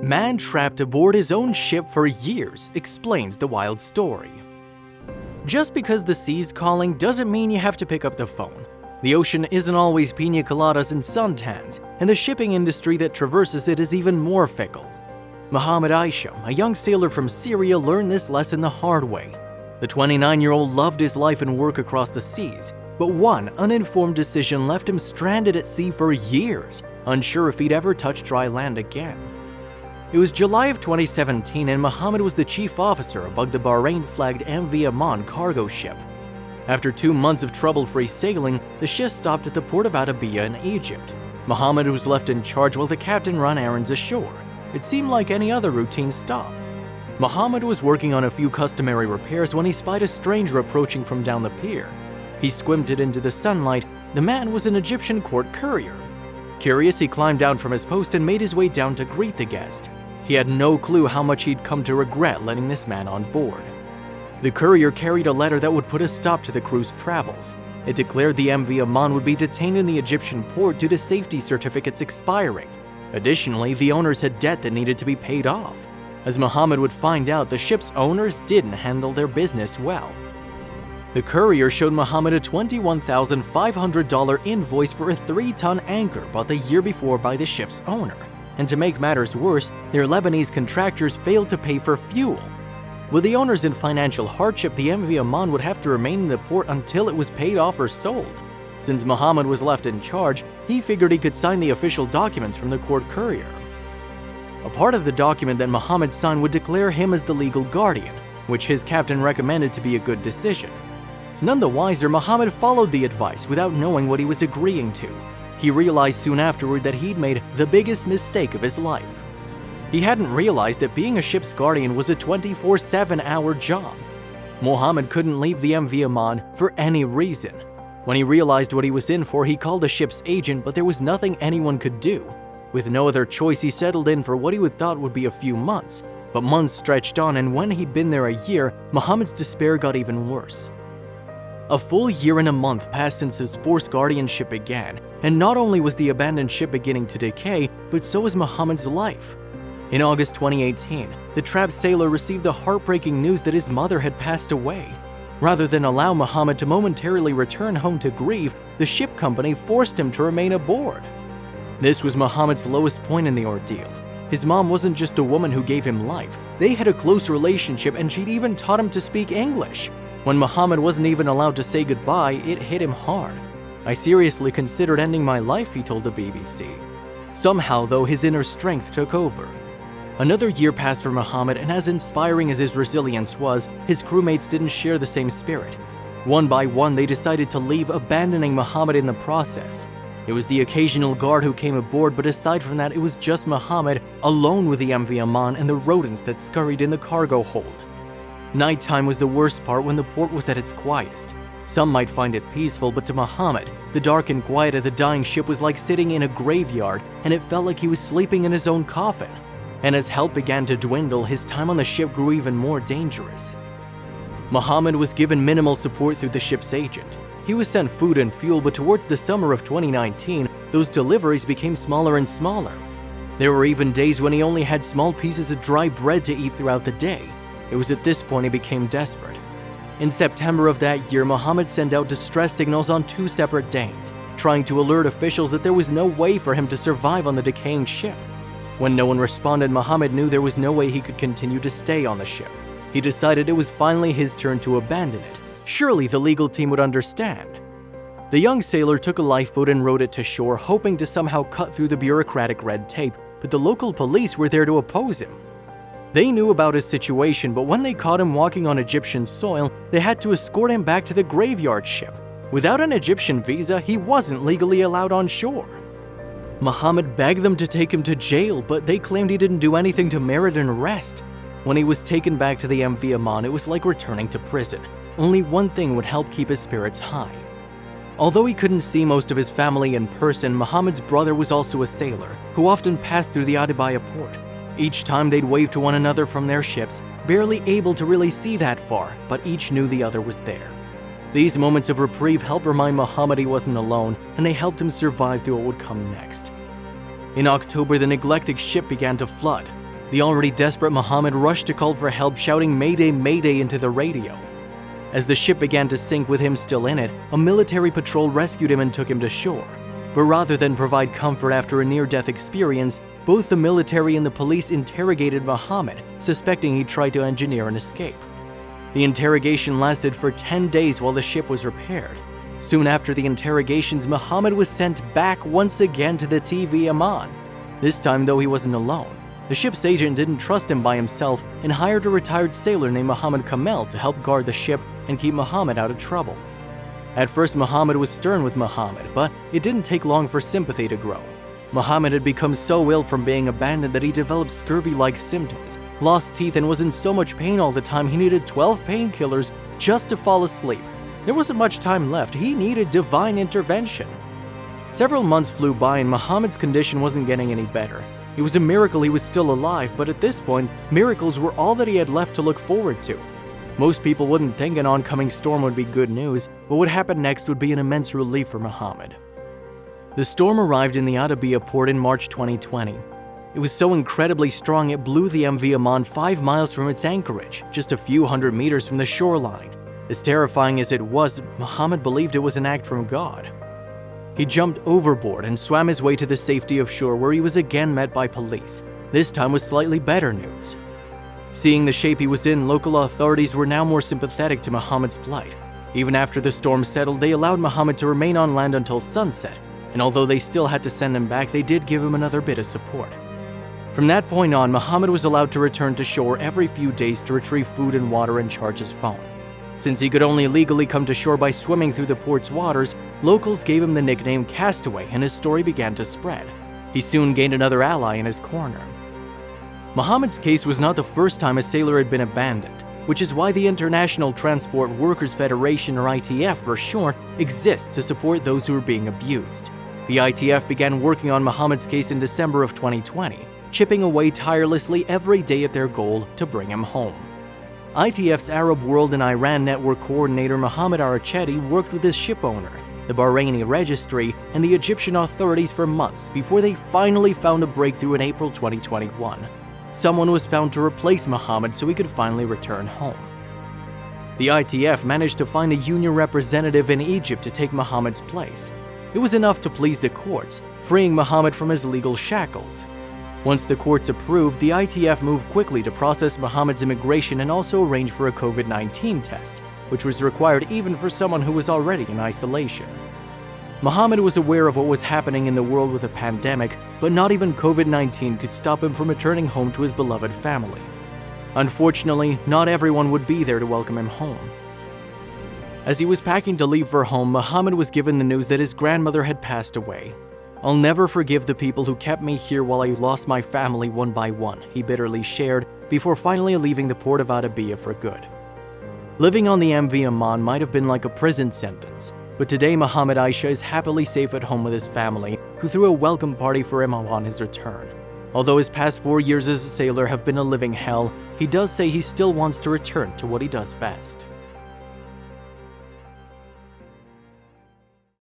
Man trapped aboard his own ship for years explains the wild story. Just because the sea's calling doesn't mean you have to pick up the phone. The ocean isn't always pina coladas and suntans, and the shipping industry that traverses it is even more fickle. Mohammed Aisham, a young sailor from Syria, learned this lesson the hard way. The 29-year-old loved his life and work across the seas, but one uninformed decision left him stranded at sea for years, unsure if he'd ever touch dry land again. It was July of 2017 and Mohammed was the chief officer aboard the Bahrain-flagged MV Aman cargo ship. After 2 months of trouble-free sailing, the ship stopped at the port of Atabiya in Egypt. Mohammed was left in charge while the captain ran errands ashore. It seemed like any other routine stop. Mohammed was working on a few customary repairs when he spied a stranger approaching from down the pier. He squinted into the sunlight. The man was an Egyptian court courier. Curious, he climbed down from his post and made his way down to greet the guest. He had no clue how much he'd come to regret letting this man on board. The courier carried a letter that would put a stop to the crew's travels. It declared the MV Aman would be detained in the Egyptian port due to safety certificates expiring. Additionally, the owners had debt that needed to be paid off. As Mohammed would find out, the ship's owners didn't handle their business well. The courier showed Mohammed a $21,500 invoice for a 3-ton anchor bought the year before by the ship's owner. And to make matters worse, their Lebanese contractors failed to pay for fuel. With the owners in financial hardship, the MV Aman would have to remain in the port until it was paid off or sold. Since Mohammed was left in charge, he figured he could sign the official documents from the court courier. A part of the document that Mohammed signed would declare him as the legal guardian, which his captain recommended to be a good decision. None the wiser, Mohammed followed the advice without knowing what he was agreeing to. He realized soon afterward that he'd made the biggest mistake of his life. He hadn't realized that being a ship's guardian was a 24/7-hour job. Mohammed couldn't leave the MV Aman for any reason. When he realized what he was in for, he called the ship's agent, but there was nothing anyone could do. With no other choice, he settled in for what he would thought would be a few months. But months stretched on, and when he'd been there a year, Mohammed's despair got even worse. A full year and a month passed since his forced guardianship began, and not only was the abandoned ship beginning to decay, but so was Mohammed's life. In August 2018, the trapped sailor received the heartbreaking news that his mother had passed away. Rather than allow Mohammed to momentarily return home to grieve, the ship company forced him to remain aboard. This was Mohammed's lowest point in the ordeal. His mom wasn't just a woman who gave him life. They had a close relationship and she'd even taught him to speak English. When Mohammed wasn't even allowed to say goodbye, it hit him hard. "I seriously considered ending my life," he told the BBC. Somehow, though, his inner strength took over. Another year passed for Mohammed, and as inspiring as his resilience was, his crewmates didn't share the same spirit. One by one, they decided to leave, abandoning Mohammed in the process. It was the occasional guard who came aboard, but aside from that, it was just Mohammed, alone with the MV Aman and the rodents that scurried in the cargo hold. Nighttime was the worst part when the port was at its quietest. Some might find it peaceful, but to Mohammed, the dark and quiet of the dying ship was like sitting in a graveyard, and it felt like he was sleeping in his own coffin. And as help began to dwindle, his time on the ship grew even more dangerous. Mohammed was given minimal support through the ship's agent. He was sent food and fuel, but towards the summer of 2019, those deliveries became smaller and smaller. There were even days when he only had small pieces of dry bread to eat throughout the day. It was at this point he became desperate. In September of that year, Mohammed sent out distress signals on 2 separate days, trying to alert officials that there was no way for him to survive on the decaying ship. When no one responded, Mohammed knew there was no way he could continue to stay on the ship. He decided it was finally his turn to abandon it. Surely the legal team would understand. The young sailor took a lifeboat and rowed it to shore, hoping to somehow cut through the bureaucratic red tape, but the local police were there to oppose him. They knew about his situation, but when they caught him walking on Egyptian soil, they had to escort him back to the graveyard ship. Without an Egyptian visa, he wasn't legally allowed on shore. Mohammed begged them to take him to jail, but they claimed he didn't do anything to merit an arrest. When he was taken back to the MV Aman, it was like returning to prison. Only one thing would help keep his spirits high. Although he couldn't see most of his family in person, Mohammed's brother was also a sailor, who often passed through the Atabiya port. Each time they'd wave to one another from their ships, barely able to really see that far, but each knew the other was there. These moments of reprieve helped remind Mohammed he wasn't alone, and they helped him survive through what would come next. In October, the neglected ship began to flood. The already desperate Muhammad rushed to call for help, shouting "Mayday, Mayday" into the radio. As the ship began to sink with him still in it, a military patrol rescued him and took him to shore. But rather than provide comfort after a near-death experience, both the military and the police interrogated Muhammad, suspecting he tried to engineer an escape. The interrogation lasted for 10 days while the ship was repaired. Soon after the interrogations, Muhammad was sent back once again to the TV Aman. This time, though, he wasn't alone. The ship's agent didn't trust him by himself and hired a retired sailor named Muhammad Kamel to help guard the ship and keep Muhammad out of trouble. At first, Muhammad was stern with Muhammad, but it didn't take long for sympathy to grow. Muhammad had become so ill from being abandoned that he developed scurvy-like symptoms, lost teeth, and was in so much pain all the time he needed 12 painkillers just to fall asleep. There wasn't much time left. He needed divine intervention. Several months flew by and Muhammad's condition wasn't getting any better. It was a miracle he was still alive, but at this point, miracles were all that he had left to look forward to. Most people wouldn't think an oncoming storm would be good news, but what happened next would be an immense relief for Muhammad. The storm arrived in the Adabiyah port in March 2020. It was so incredibly strong it blew the MV Aman 5 miles from its anchorage, just a few hundred meters from the shoreline. As terrifying as it was, Muhammad believed it was an act from God. He jumped overboard and swam his way to the safety of shore, where he was again met by police, this time with slightly better news. Seeing the shape he was in, local authorities were now more sympathetic to Muhammad's plight. Even after the storm settled, they allowed Muhammad to remain on land until sunset, and although they still had to send him back, they did give him another bit of support. From that point on, Muhammad was allowed to return to shore every few days to retrieve food and water and charge his phone. Since he could only legally come to shore by swimming through the port's waters, locals gave him the nickname Castaway, and his story began to spread. He soon gained another ally in his corner. Muhammad's case was not the first time a sailor had been abandoned, which is why the International Transport Workers Federation, or ITF for short, exists to support those who are being abused. The ITF began working on Muhammad's case in December of 2020, chipping away tirelessly every day at their goal to bring him home. ITF's Arab World and Iran Network coordinator Mohammed Arachedi worked with his ship owner, the Bahraini Registry, and the Egyptian authorities for months before they finally found a breakthrough in April 2021. Someone was found to replace Muhammad so he could finally return home. The ITF managed to find a union representative in Egypt to take Muhammad's place. It was enough to please the courts, freeing Muhammad from his legal shackles. Once the courts approved, the ITF moved quickly to process Muhammad's immigration and also arrange for a COVID-19 test, which was required even for someone who was already in isolation. Muhammad was aware of what was happening in the world with a pandemic, but not even COVID-19 could stop him from returning home to his beloved family. Unfortunately, not everyone would be there to welcome him home. As he was packing to leave for home, Muhammad was given the news that his grandmother had passed away. "I'll never forgive the people who kept me here while I lost my family one by one," he bitterly shared before finally leaving the port of Adabiyah for good. Living on the MV Aman might have been like a prison sentence, but today Muhammad Aisha is happily safe at home with his family, who threw a welcome party for him upon his return. Although his past 4 years as a sailor have been a living hell, he does say he still wants to return to what he does best.